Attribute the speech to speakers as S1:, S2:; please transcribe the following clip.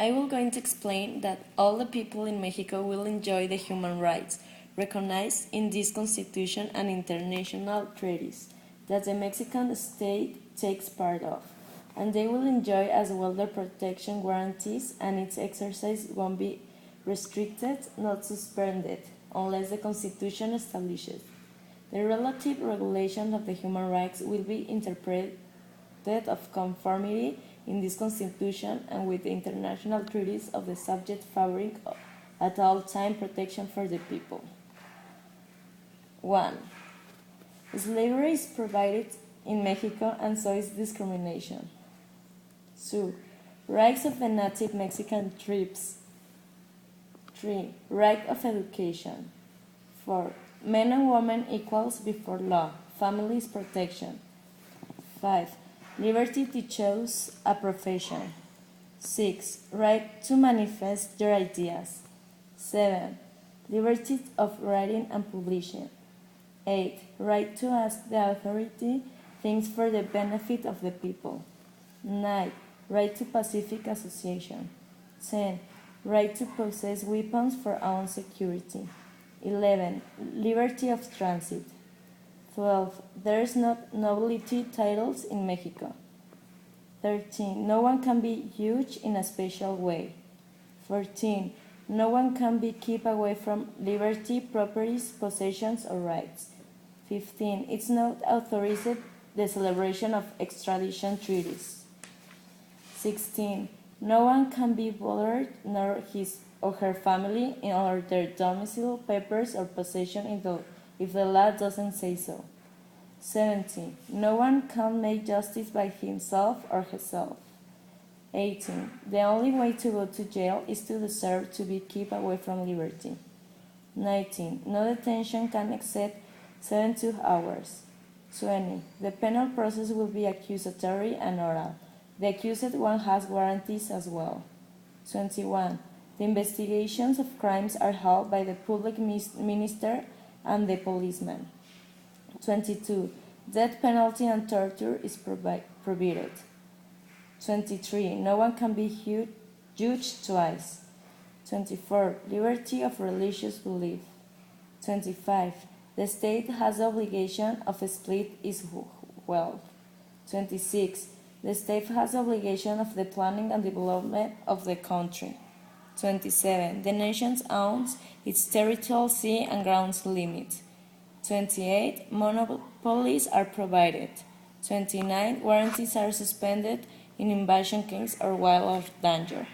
S1: I will going to explain that all the people in Mexico will enjoy the human rights recognized in this constitution and international treaties that the Mexican state takes part of, and they will enjoy as well the protection guarantees, and its exercise won't be restricted, not suspended, unless the Constitution establishes. The relative regulation of the human rights will be interpreted of conformity in this Constitution and with the international treaties of the subject favoring at all time protection for the people. 1. Slavery is provided in Mexico and so is discrimination. 2. Rights of the native Mexican tribes. 3. Right of education. 4. Men and women equals before law. Families protection. 5. Liberty to choose a profession. 6. Right to manifest your ideas. 7. Liberty of writing and publishing. 8. Right to ask the authority things for the benefit of the people. 9. Right to pacific association. 10. Right to possess weapons for own security. 11. Liberty of transit. 12. There is not nobility titles in Mexico. 13. No one can be judged in a special way. 14. No one can be kept away from liberty, properties, possessions, or rights. 15. It's not authorized the celebration of extradition treaties. 16. No one can be bothered, nor his or her family, or their domicile, papers, or possession if the law doesn't say so. 17. No one can make justice by himself or herself. 18. The only way to go to jail is to deserve to be kept away from liberty. 19. No detention can exceed 72 hours. 20. The penal process will be accusatory and oral. The accused one has guarantees as well. 21. The investigations of crimes are held by the public minister and the policeman. 22. Death penalty and torture is prohibited. 23. No one can be judged twice. 24. Liberty of religious belief. 25. The state has the obligation of split its wealth. 26. The state has the obligation of the planning and development of the country. 27. The nation owns its territorial sea and grounds limit. 28. Monopolies are provided. 29. Warranties are suspended in invasion case or while of danger.